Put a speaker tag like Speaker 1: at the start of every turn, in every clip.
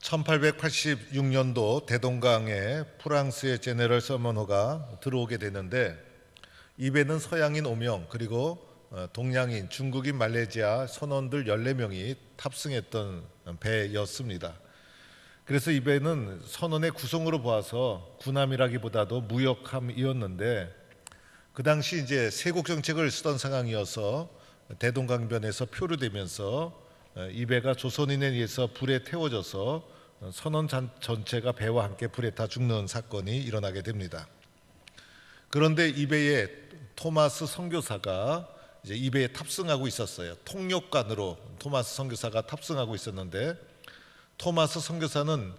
Speaker 1: 1886년도 대동강에 프랑스의 제네럴 서먼호가 들어오게 되는데, 이 배는 서양인 5명 그리고 동양인, 중국인, 말레이시아 선원들 14명이 탑승했던 배였습니다. 그래서 이 배는 선원의 구성으로 보아서 군함이라기보다도 무역함이었는데, 그 당시 이제 세국 정책을 쓰던 상황이어서 대동강변에서 표류되면서 이 배가 조선인에 의해서 불에 태워져서 선원 전체가 배와 함께 불에 타 죽는 사건이 일어나게 됩니다. 그런데 이 배에 토마스 선교사가 이제 이 배에 탑승하고 있었어요. 통역관으로 토마스 선교사가 탑승하고 있었는데, 토마스 선교사는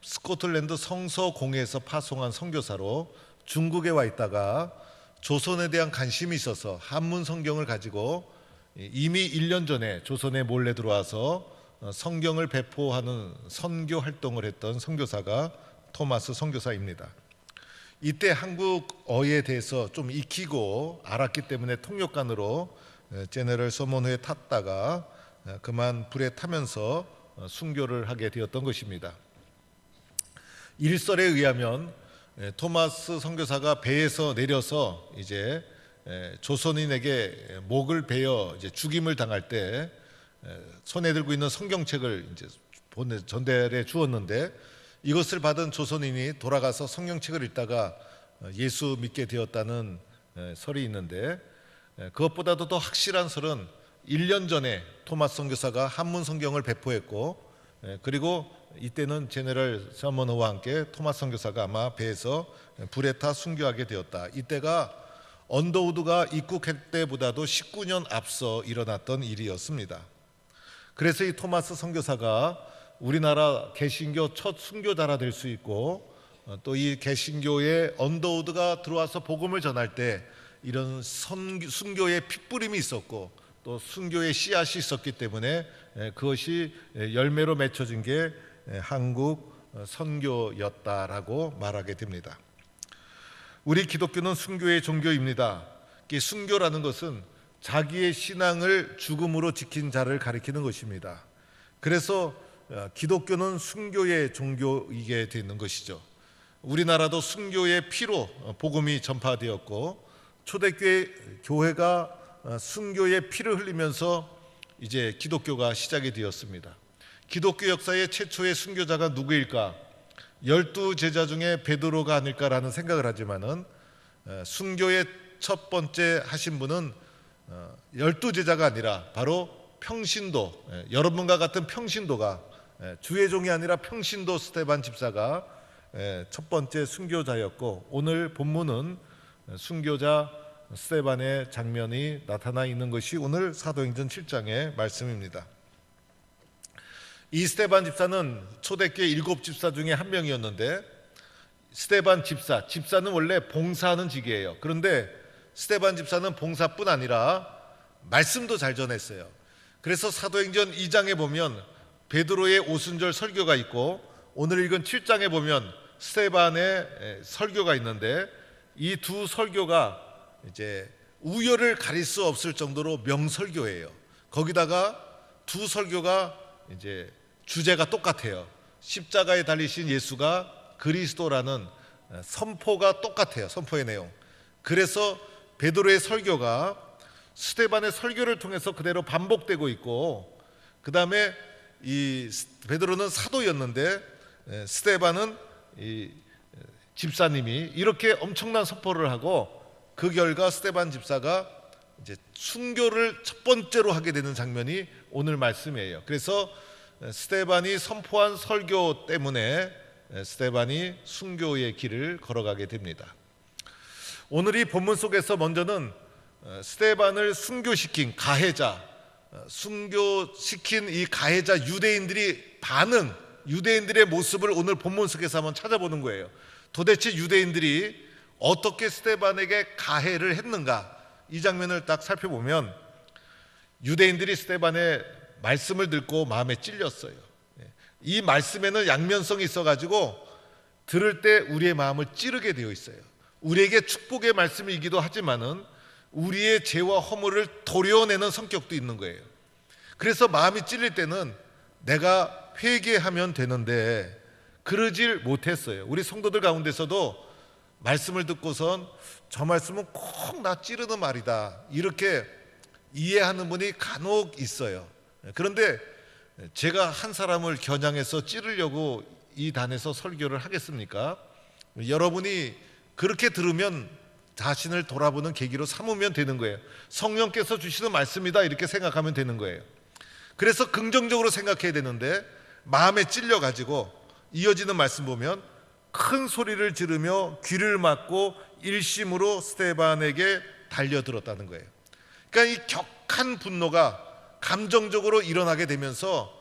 Speaker 1: 스코틀랜드 성서공회에서 파송한 선교사로 중국에 와 있다가 조선에 대한 관심이 있어서 한문 성경을 가지고 이미 1년 전에 조선에 몰래 들어와서 성경을 배포하는 선교 활동을 했던 선교사가 토마스 선교사입니다. 이때 한국어에 대해서 좀 익히고 알았기 때문에 통역관으로 제네럴 서먼호에 탔다가 그만 불에 타면서 순교를 하게 되었던 것입니다. 일설에 의하면 토마스 선교사가 배에서 내려서 이제 조선인에게 목을 베어 이제 죽임을 당할 때 손에 들고 있는 성경책을 이제 전달해 주었는데, 이것을 받은 조선인이 돌아가서 성경책을 읽다가 예수 믿게 되었다는 설이 있는데, 그것보다도 더 확실한 설은 1년 전에 토마스 선교사가 한문 성경을 배포했고, 그리고 이때는 제네럴 서먼호와 함께 토마스 선교사가 아마 배에서 불에 타 순교하게 되었다. 이때가 언더우드가 입국할 때보다도 19년 앞서 일어났던 일이었습니다. 그래서 이 토마스 선교사가 우리나라 개신교 첫 순교자라 될 수 있고, 또 이 개신교에 언더우드가 들어와서 복음을 전할 때 이런 순교의 핏부림이 있었고, 또 순교의 씨앗이 있었기 때문에 그것이 열매로 맺혀진 게 한국 선교였다라고 말하게 됩니다. 우리 기독교는 순교의 종교입니다. 순교라는 것은 자기의 신앙을 죽음으로 지킨 자를 가리키는 것입니다. 그래서 기독교는 순교의 종교이게 되는 것이죠. 우리나라도 순교의 피로 복음이 전파되었고, 초대교회 교회가 순교의 피를 흘리면서 이제 기독교가 시작이 되었습니다. 기독교 역사의 최초의 순교자가 누구일까? 12제자 중에 베드로가 아닐까라는 생각을 하지만은 순교의 첫 번째 하신 분은 12제자가 아니라 바로 평신도, 여러분과 같은 평신도가, 주의 종이 아니라 평신도 스데반 집사가 첫 번째 순교자였고, 오늘 본문은 순교자 스데반의 장면이 나타나 있는 것이 오늘 사도행전 7장의 말씀입니다. 이 스데반 집사는 초대교회 7집사 중에 한 명이었는데, 스데반 집사는 원래 봉사하는 직이에요. 그런데 스데반 집사는 봉사뿐 아니라 말씀도 잘 전했어요. 그래서 사도행전 2장에 보면 베드로의 오순절 설교가 있고, 오늘 읽은 7장에 보면 스데반의 설교가 있는데, 이 두 설교가 이제 우열을 가릴 수 없을 정도로 명설교예요. 거기다가 두 설교가 이제 주제가 똑같아요. 십자가에 달리신 예수가 그리스도라는 선포가 똑같아요. 선포의 내용. 그래서 베드로의 설교가 스데반의 설교를 통해서 그대로 반복되고 있고, 그 다음에 이 베드로는 사도였는데 스데반은 이 집사님이 이렇게 엄청난 선포를 하고, 그 결과 스데반 집사가 이제 순교를 첫 번째로 하게 되는 장면이 오늘 말씀이에요. 그래서 스데반이 선포한 설교 때문에 스데반이 순교의 길을 걸어가게 됩니다. 오늘 이 본문 속에서 먼저는 스데반을 순교시킨 가해자, 순교시킨 이 가해자 유대인들이 반응, 유대인들의 모습을 오늘 본문 속에서 한번 찾아보는 거예요. 도대체 유대인들이 어떻게 스데반에게 가해를 했는가? 이 장면을 딱 살펴보면 유대인들이 스데반의 말씀을 듣고 마음에 찔렸어요. 이 말씀에는 양면성이 있어가지고 들을 때 우리의 마음을 찌르게 되어 있어요. 우리에게 축복의 말씀이기도 하지만은 우리의 죄와 허물을 도려내는 성격도 있는 거예요. 그래서 마음이 찔릴 때는 내가 회개하면 되는데 그러질 못했어요. 우리 성도들 가운데서도 말씀을 듣고선 저 말씀은 꼭 나 찌르는 말이다 이렇게 이해하는 분이 간혹 있어요. 그런데 제가 한 사람을 겨냥해서 찌르려고 이 단에서 설교를 하겠습니까? 여러분이 그렇게 들으면 자신을 돌아보는 계기로 삼으면 되는 거예요. 성령께서 주시는 말씀이다 이렇게 생각하면 되는 거예요. 그래서 긍정적으로 생각해야 되는데 마음에 찔려가지고 이어지는 말씀 보면 큰 소리를 지르며 귀를 막고 일심으로 스데반에게 달려들었다는 거예요. 그러니까 이 격한 분노가 감정적으로 일어나게 되면서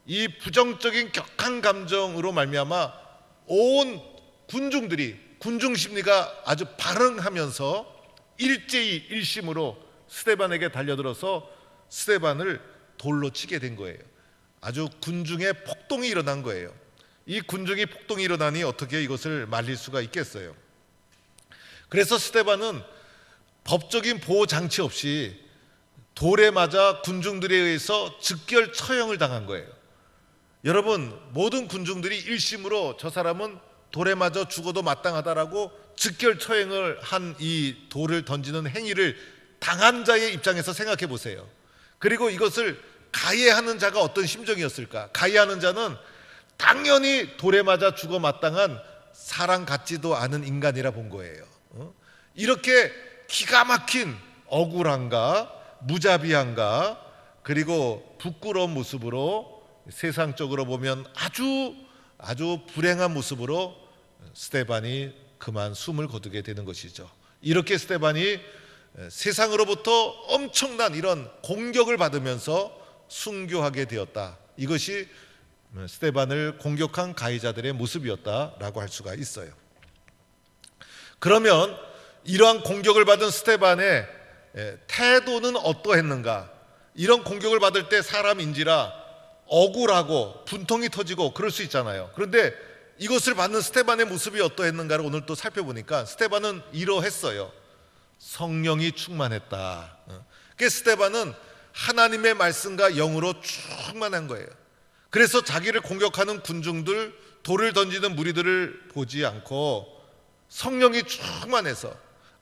Speaker 1: 이 부정적인 격한 감정으로 말미암아 온 군중 심리가 아주 발흥하면서 일제히 일심으로 스데반에게 달려들어서 스데반을 돌로 치게 된 거예요. 아주 군중에 폭동이 일어난 거예요. 이 군중이 폭동이 일어나니 어떻게 이것을 말릴 수가 있겠어요? 그래서 스데반은 법적인 보호 장치 없이 돌에 맞아 군중들에 의해서 즉결 처형을 당한 거예요. 여러분, 모든 군중들이 일심으로 저 사람은 돌에 맞아 죽어도 마땅하다라고 즉결 처형을 한 이 돌을 던지는 행위를 당한 자의 입장에서 생각해 보세요. 그리고 이것을 가해하는 자가 어떤 심정이었을까? 가해하는 자는 당연히 돌에 맞아 죽어 마땅한 사람 같지도 않은 인간이라 본 거예요. 이렇게 기가 막힌 억울함과 무자비함과 그리고 부끄러운 모습으로 세상적으로 보면 아주 불행한 모습으로 스데반이 그만 숨을 거두게 되는 것이죠. 이렇게 스데반이 세상으로부터 엄청난 이런 공격을 받으면서 순교하게 되었다. 이것이 스데반을 공격한 가해자들의 모습이었다라고 할 수가 있어요. 그러면 이러한 공격을 받은 스데반의 태도는 어떠했는가? 이런 공격을 받을 때 사람인지라 억울하고 분통이 터지고 그럴 수 있잖아요. 그런데 이것을 받는 스데반의 모습이 어떠했는가를 오늘 또 살펴보니까 스데반은 이러했어요. 성령이 충만했다. 그러니까 스데반은 하나님의 말씀과 영으로 충만한 거예요. 그래서 자기를 공격하는 군중들, 돌을 던지는 무리들을 보지 않고 성령이 충만해서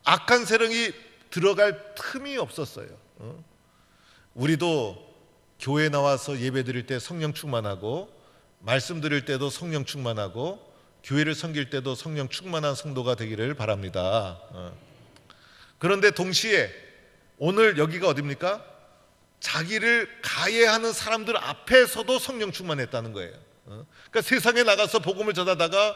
Speaker 1: 악한 세력이 들어갈 틈이 없었어요. 우리도 교회 나와서 예배 드릴 때 성령 충만하고 말씀 드릴 때도 성령 충만하고 교회를 섬길 때도 성령 충만한 성도가 되기를 바랍니다. 그런데 동시에 오늘 여기가 어디입니까? 자기를 가해하는 사람들 앞에서도 성령 충만했다는 거예요. 그러니까 세상에 나가서 복음을 전하다가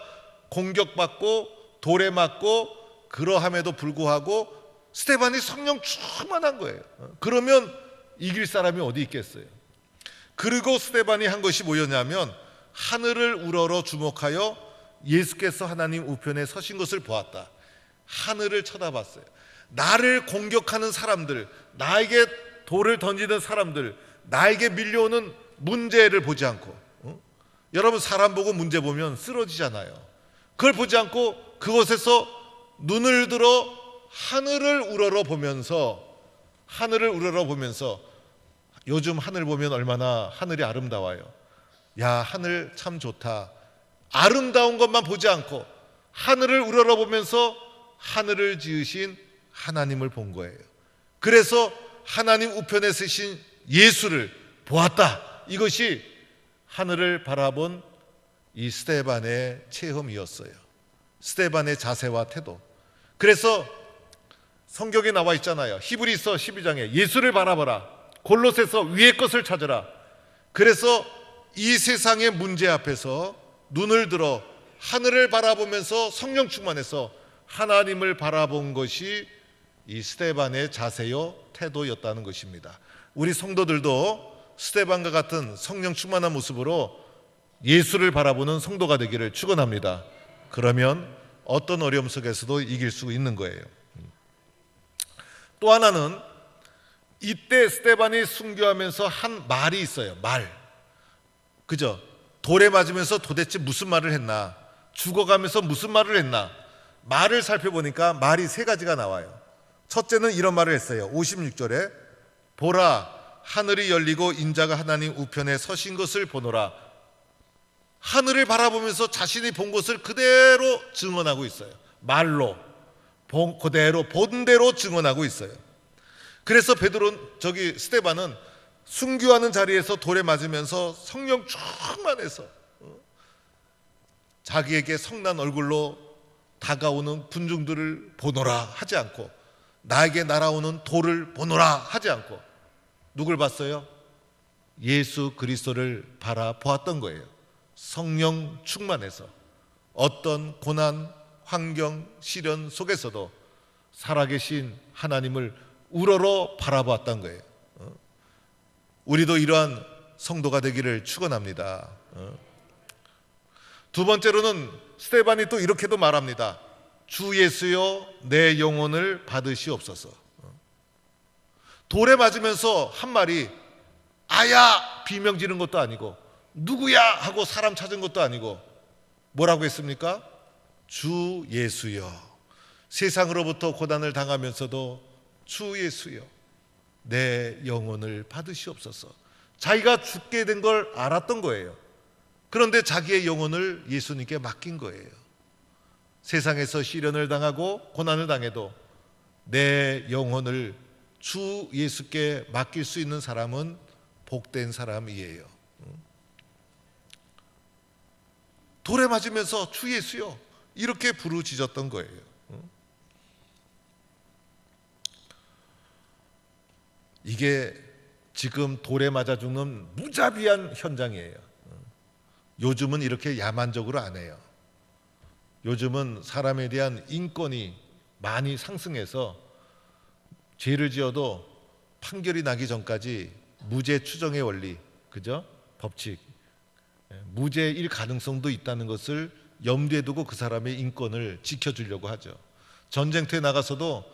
Speaker 1: 공격받고 돌에 맞고 그러함에도 불구하고 스데반이 성령 충만한 거예요. 그러면 이길 사람이 어디 있겠어요? 그리고 스데반이 한 것이 뭐였냐면 하늘을 우러러 주목하여 예수께서 하나님 우편에 서신 것을 보았다. 하늘을 쳐다봤어요. 나를 공격하는 사람들, 나에게 돌을 던지는 사람들, 나에게 밀려오는 문제를 보지 않고, 여러분 사람 보고 문제 보면 쓰러지잖아요. 그걸 보지 않고 그것에서 눈을 들어 하늘을 우러러 보면서 요즘 하늘 보면 얼마나 하늘이 아름다워요. 야, 하늘 참 좋다. 아름다운 것만 보지 않고 하늘을 우러러 보면서 하늘을 지으신 하나님을 본 거예요. 그래서 하나님 우편에 쓰신 예수를 보았다. 이것이 하늘을 바라본 이 스데반의 체험이었어요. 스데반의 자세와 태도. 그래서 성경에 나와 있잖아요. 히브리서 12장에 예수를 바라보라. 골로새서 위의 것을 찾으라. 그래서 이 세상의 문제 앞에서 눈을 들어 하늘을 바라보면서 성령 충만해서 하나님을 바라본 것이 이 스데반의 자세요 태도였다는 것입니다. 우리 성도들도 스데반과 같은 성령 충만한 모습으로 예수를 바라보는 성도가 되기를 축원합니다. 그러면 어떤 어려움 속에서도 이길 수 있는 거예요. 또 하나는 이때 스데반이 순교하면서 한 말이 있어요. 그죠? 돌에 맞으면서 도대체 무슨 말을 했나? 죽어가면서 무슨 말을 했나? 말을 살펴보니까 말이 세 가지가 나와요. 첫째는 이런 말을 했어요. 56절에 보라 하늘이 열리고 인자가 하나님 우편에 서신 것을 보노라. 하늘을 바라보면서 자신이 본 것을 그대로 증언하고 있어요. 말로 그대로 본 대로 증언하고 있어요. 그래서 스데반은 순교하는 자리에서 돌에 맞으면서 성령 충만해서 자기에게 성난 얼굴로 다가오는 군중들을 보노라 하지 않고, 나에게 날아오는 돌을 보노라 하지 않고 누굴 봤어요? 예수 그리스도를 바라보았던 거예요. 성령 충만해서 어떤 고난, 환경, 시련 속에서도 살아계신 하나님을 우러러 바라보았던 거예요. 우리도 이러한 성도가 되기를 축원합니다. 두 번째로는 스데반이 또 이렇게도 말합니다. 주 예수여 내 영혼을 받으시옵소서. 돌에 맞으면서 한 말이 아야 비명 지른 것도 아니고 누구야 하고 사람 찾은 것도 아니고 뭐라고 했습니까? 주 예수여, 세상으로부터 고난을 당하면서도 주 예수여 내 영혼을 받으시옵소서. 자기가 죽게 된 걸 알았던 거예요. 그런데 자기의 영혼을 예수님께 맡긴 거예요. 세상에서 시련을 당하고 고난을 당해도 내 영혼을 주 예수께 맡길 수 있는 사람은 복된 사람이에요. 돌에 맞으면서 주 예수여 이렇게 부르짖었던 거예요. 이게 지금 돌에 맞아 죽는 무자비한 현장이에요. 요즘은 이렇게 야만적으로 안 해요. 요즘은 사람에 대한 인권이 많이 상승해서 죄를 지어도 판결이 나기 전까지 무죄 추정의 원리, 그죠? 법칙, 무죄일 가능성도 있다는 것을 염두에 두고 그 사람의 인권을 지켜주려고 하죠. 전쟁터에 나가서도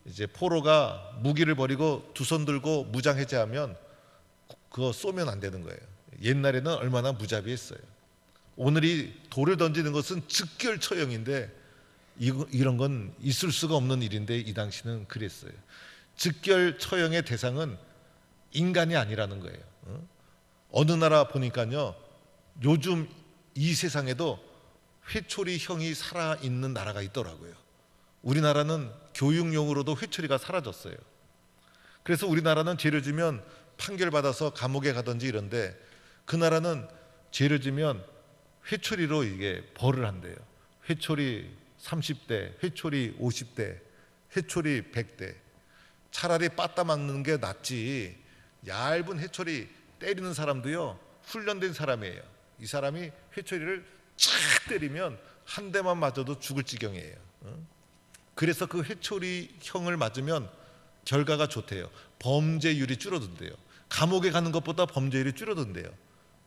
Speaker 1: 이제 포로가 무기를 버리고 두 손 들고 무장해제하면 그거 쏘면 안 되는 거예요. 옛날에는 얼마나 무자비했어요. 오늘이 돌을 던지는 것은 즉결 처형인데 이런 건 있을 수가 없는 일인데 이 당시는 그랬어요. 즉결 처형의 대상은 인간이 아니라는 거예요. 어느 나라 보니까요, 요즘 이 세상에도 회초리형이 살아있는 나라가 있더라고요. 우리나라는 교육용으로도 회초리가 사라졌어요. 그래서 우리나라는 죄를 지면 판결받아서 감옥에 가든지 이런데, 그 나라는 죄를 지면 회초리로 이게 벌을 한대요. 회초리 30대, 회초리 50대, 회초리 100대. 차라리 빠따 맞는 게 낫지. 얇은 회초리 때리는 사람도요, 훈련된 사람이에요. 이 사람이 회초리를 착 때리면 한 대만 맞아도 죽을 지경이에요. 그래서 그 회초리형을 맞으면 결과가 좋대요. 범죄율이 줄어든대요. 감옥에 가는 것보다 범죄율이 줄어든대요.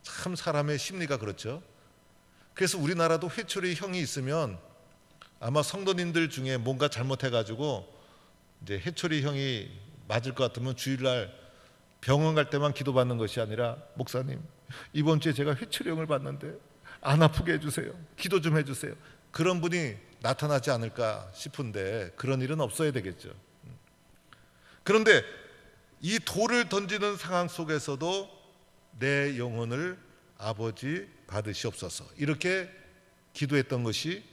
Speaker 1: 참 사람의 심리가 그렇죠. 그래서 우리나라도 회초리형이 있으면 아마 성도님들 중에 뭔가 잘못해가지고 이제 회초리형이 맞을 것 같으면 주일날 병원 갈 때만 기도받는 것이 아니라, 목사님 이번 주에 제가 회초리형을 받는데 안 아프게 해주세요, 기도 좀 해주세요, 그런 분이 나타나지 않을까 싶은데 그런 일은 없어야 되겠죠. 그런데 이 돌을 던지는 상황 속에서도 내 영혼을 아버지 받으시옵소서 이렇게 기도했던 것이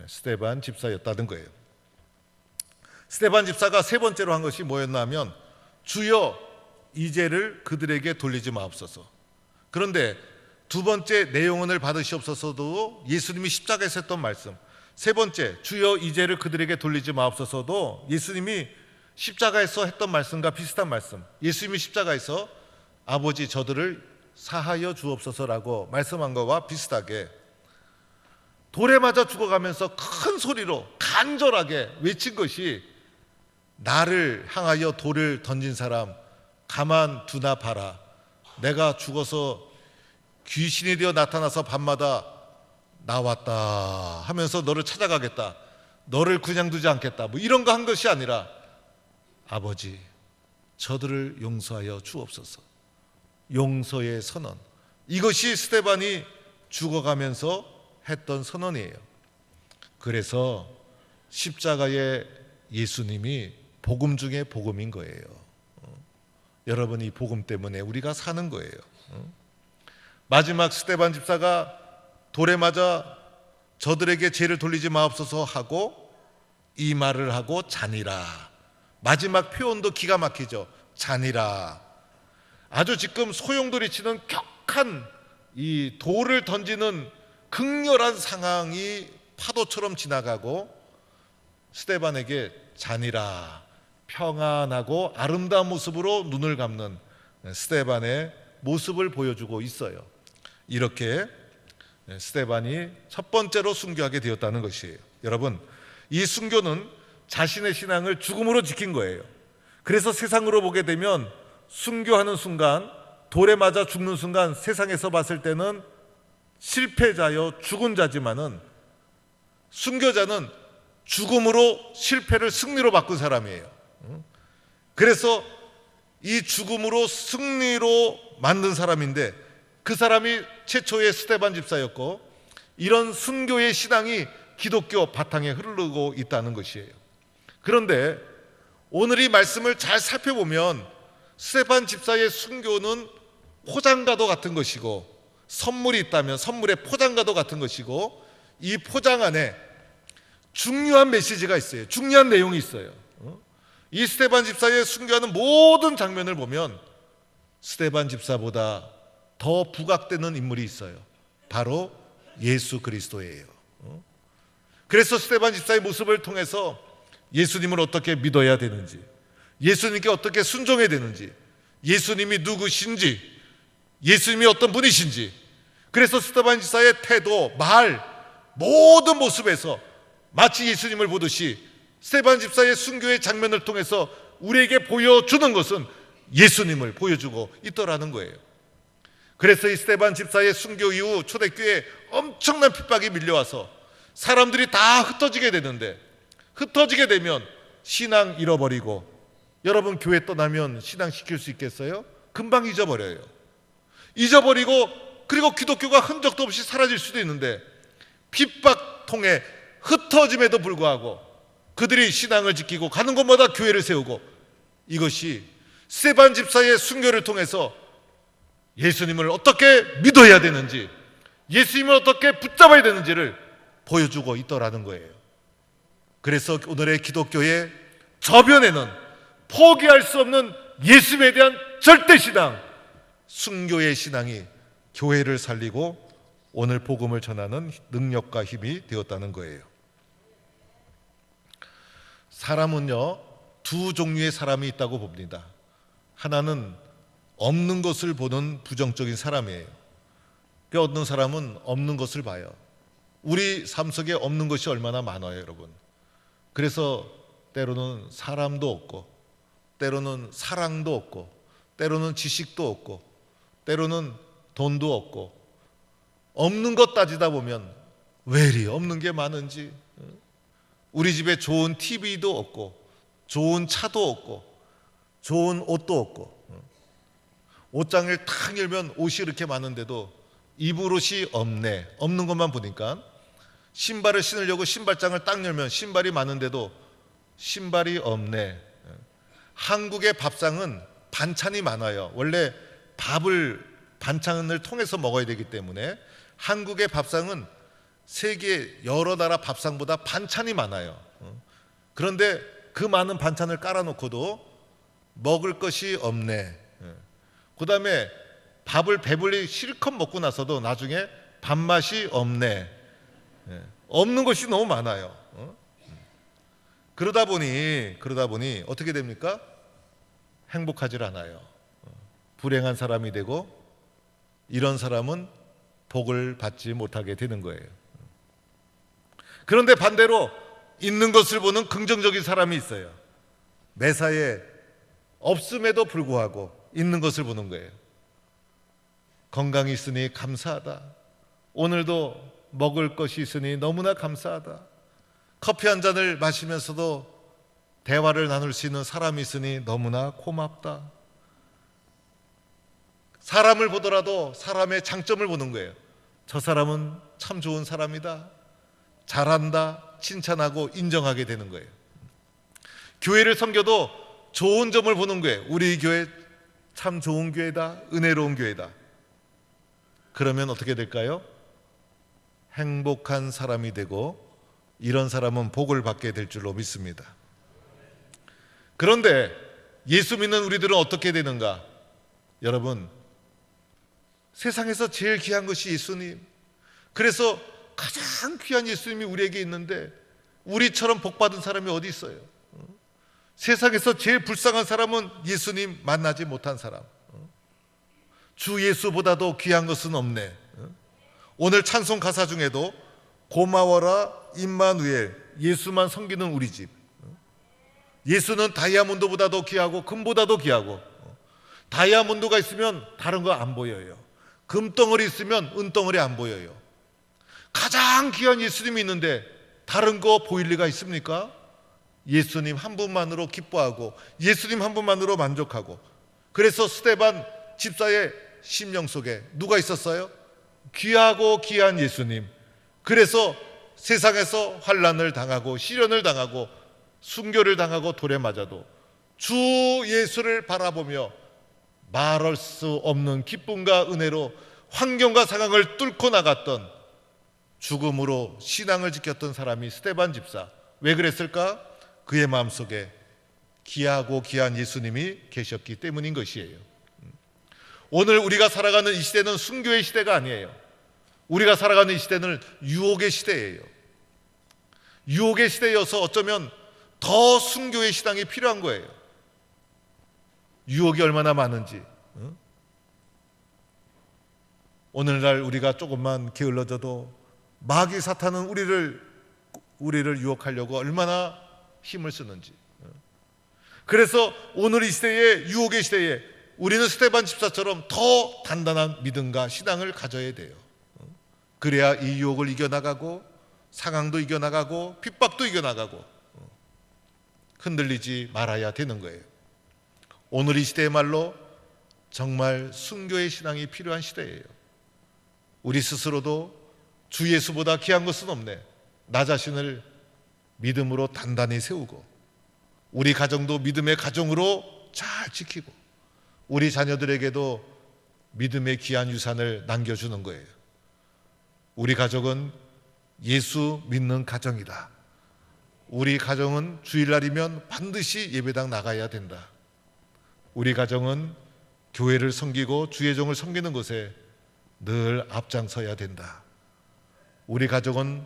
Speaker 1: 스데반 집사였다는 거예요. 스데반 집사가 세 번째로 한 것이 뭐였나 하면, 주여 이 죄를 그들에게 돌리지 마옵소서. 그런데 두 번째 내 영혼을 받으시옵소서도 예수님이 십자가에서 했던 말씀, 세 번째 주여 이 죄를 그들에게 돌리지 마옵소서도 예수님이 십자가에서 했던 말씀과 비슷한 말씀. 예수님이 십자가에서 아버지 저들을 사하여 주옵소서라고 말씀한 것과 비슷하게 돌에 맞아 죽어가면서 큰 소리로 간절하게 외친 것이, 나를 향하여 돌을 던진 사람 가만두나 봐라. 내가 죽어서 귀신이 되어 나타나서 밤마다 나왔다 하면서 너를 찾아가겠다, 너를 그냥 두지 않겠다, 뭐 이런 거 한 것이 아니라, 아버지 저들을 용서하여 주옵소서. 용서의 선언. 이것이 스데반이 죽어가면서 했던 선언이에요. 그래서 십자가의 예수님이 복음 중에 복음인 거예요. 여러분, 이 복음 때문에 우리가 사는 거예요. 마지막 스데반 집사가 돌에 맞아 저들에게 죄를 돌리지 마옵소서 하고 이 말을 하고 자니라. 마지막 표현도 기가 막히죠. 자니라. 아주 지금 소용돌이치는 격한 이 돌을 던지는 극렬한 상황이 파도처럼 지나가고 스데반에게 자니라, 평안하고 아름다운 모습으로 눈을 감는 스데반의 모습을 보여주고 있어요. 이렇게 스데반이 첫 번째로 순교하게 되었다는 것이에요. 여러분, 이 순교는 자신의 신앙을 죽음으로 지킨 거예요. 그래서 세상으로 보게 되면 순교하는 순간, 돌에 맞아 죽는 순간 세상에서 봤을 때는 실패자여 죽은 자지만은 순교자는 죽음으로 실패를 승리로 바꾼 사람이에요. 그래서 이 죽음으로 승리로 만든 사람인데 그 사람이 최초의 스데반 집사였고 이런 순교의 신앙이 기독교 바탕에 흐르고 있다는 것이에요. 그런데 오늘 이 말씀을 잘 살펴보면 스데반 집사의 순교는 포장과도 같은 것이고 선물이 있다면 선물의 포장과도 같은 것이고 이 포장 안에 중요한 메시지가 있어요. 중요한 내용이 있어요. 이 스데반 집사의 순교하는 모든 장면을 보면 스데반 집사보다 더 부각되는 인물이 있어요. 바로 예수 그리스도예요. 그래서 스데반 집사의 모습을 통해서 예수님을 어떻게 믿어야 되는지, 예수님께 어떻게 순종해야 되는지, 예수님이 누구신지, 예수님이 어떤 분이신지, 그래서 스데반 집사의 태도, 말, 모든 모습에서 마치 예수님을 보듯이 스데반 집사의 순교의 장면을 통해서 우리에게 보여주는 것은 예수님을 보여주고 있더라는 거예요. 그래서 이 스데반 집사의 순교 이후 초대교회에 엄청난 핍박이 밀려와서 사람들이 다 흩어지게 되는데, 흩어지게 되면 신앙 잃어버리고, 여러분 교회 떠나면 신앙 시킬 수 있겠어요? 금방 잊어버려요. 잊어버리고 그리고 기독교가 흔적도 없이 사라질 수도 있는데 핍박 통해 흩어짐에도 불구하고 그들이 신앙을 지키고 가는 곳마다 교회를 세우고, 이것이 스데반 집사의 순교를 통해서 예수님을 어떻게 믿어야 되는지, 예수님을 어떻게 붙잡아야 되는지를 보여주고 있더라는 거예요. 그래서 오늘의 기독교의 저변에는 포기할 수 없는 예수님에 대한 절대신앙, 순교의 신앙이 교회를 살리고 오늘 복음을 전하는 능력과 힘이 되었다는 거예요. 사람은요, 두 종류의 사람이 있다고 봅니다. 하나는 없는 것을 보는 부정적인 사람이에요. 어떤 사람은 없는 것을 봐요. 우리 삶 속에 없는 것이 얼마나 많아요, 여러분. 그래서 때로는 사람도 없고, 때로는 사랑도 없고, 때로는 지식도 없고, 때로는 돈도 없고, 없는 것 따지다 보면 왜 이리 없는 게 많은지, 우리 집에 좋은 TV도 없고, 좋은 차도 없고, 좋은 옷도 없고, 옷장을 탁 열면 옷이 이렇게 많은데도 입을 옷이 없네. 없는 것만 보니까 신발을 신으려고 신발장을 딱 열면 신발이 많은데도 신발이 없네. 한국의 밥상은 반찬이 많아요. 원래 밥을 반찬을 통해서 먹어야 되기 때문에 한국의 밥상은 세계 여러 나라 밥상보다 반찬이 많아요. 그런데 그 많은 반찬을 깔아놓고도 먹을 것이 없네. 그 다음에 밥을 배불리 실컷 먹고 나서도 나중에 밥맛이 없네. 없는 것이 너무 많아요. 그러다 보니 어떻게 됩니까? 행복하질 않아요. 불행한 사람이 되고, 이런 사람은 복을 받지 못하게 되는 거예요. 그런데 반대로 있는 것을 보는 긍정적인 사람이 있어요. 매사에 없음에도 불구하고 있는 것을 보는 거예요. 건강이 있으니 감사하다. 오늘도 먹을 것이 있으니 너무나 감사하다. 커피 한 잔을 마시면서도 대화를 나눌 수 있는 사람이 있으니 너무나 고맙다. 사람을 보더라도 사람의 장점을 보는 거예요. 저 사람은 참 좋은 사람이다. 잘한다. 칭찬하고 인정하게 되는 거예요. 교회를 섬겨도 좋은 점을 보는 거예요. 우리 교회 참 좋은 교회다. 은혜로운 교회다. 그러면 어떻게 될까요? 행복한 사람이 되고 이런 사람은 복을 받게 될 줄로 믿습니다. 그런데 예수 믿는 우리들은 어떻게 되는가? 여러분, 세상에서 제일 귀한 것이 예수님. 그래서 가장 귀한 예수님이 우리에게 있는데 우리처럼 복받은 사람이 어디 있어요? 세상에서 제일 불쌍한 사람은 예수님 만나지 못한 사람. 주 예수보다도 귀한 것은 없네. 오늘 찬송 가사 중에도 고마워라 임마누엘, 예수만 섬기는 우리 집. 예수는 다이아몬드보다도 귀하고 금보다도 귀하고, 다이아몬드가 있으면 다른 거 안 보여요. 금덩어리 있으면 은덩어리 안 보여요. 가장 귀한 예수님이 있는데 다른 거 보일 리가 있습니까? 예수님 한 분만으로 기뻐하고 예수님 한 분만으로 만족하고. 그래서 스데반 집사의 심령 속에 누가 있었어요? 귀하고 귀한 예수님. 그래서 세상에서 환난을 당하고 시련을 당하고 순교를 당하고 돌에 맞아도 주 예수를 바라보며 말할 수 없는 기쁨과 은혜로 환경과 상황을 뚫고 나갔던, 죽음으로 신앙을 지켰던 사람이 스데반 집사. 왜 그랬을까? 그의 마음속에 귀하고 귀한 예수님이 계셨기 때문인 것이에요. 오늘 우리가 살아가는 이 시대는 순교의 시대가 아니에요. 우리가 살아가는 이 시대는 유혹의 시대예요. 유혹의 시대여서 어쩌면 더 순교의 신앙이 필요한 거예요. 유혹이 얼마나 많은지. 오늘날 우리가 조금만 게을러져도 마귀 사탄은 우리를 유혹하려고 얼마나 힘을 쓰는지. 그래서 오늘 이 시대에, 유혹의 시대에 우리는 스데반 집사처럼 더 단단한 믿음과 신앙을 가져야 돼요. 그래야 이 유혹을 이겨나가고 상황도 이겨나가고 핍박도 이겨나가고 흔들리지 말아야 되는 거예요. 오늘 이 시대의 말로 정말 순교의 신앙이 필요한 시대예요. 우리 스스로도 주 예수보다 귀한 것은 없네, 나 자신을 믿음으로 단단히 세우고 우리 가정도 믿음의 가정으로 잘 지키고 우리 자녀들에게도 믿음의 귀한 유산을 남겨주는 거예요. 우리 가족은 예수 믿는 가정이다. 우리 가정은 주일날이면 반드시 예배당 나가야 된다. 우리 가정은 교회를 섬기고 주의 종을 섬기는 것에 늘 앞장서야 된다. 우리 가족은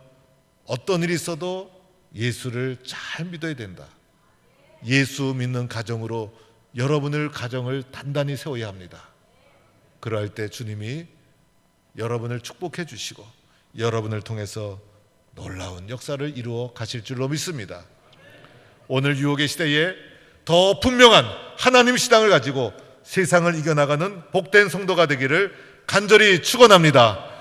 Speaker 1: 어떤 일이 있어도 예수를 잘 믿어야 된다. 예수 믿는 가정으로 여러분의 가정을 단단히 세워야 합니다. 그럴 때 주님이 여러분을 축복해 주시고 여러분을 통해서 놀라운 역사를 이루어 가실 줄로 믿습니다. 오늘 유혹의 시대에 더 분명한 하나님 신앙을 가지고 세상을 이겨나가는 복된 성도가 되기를 간절히 축원합니다.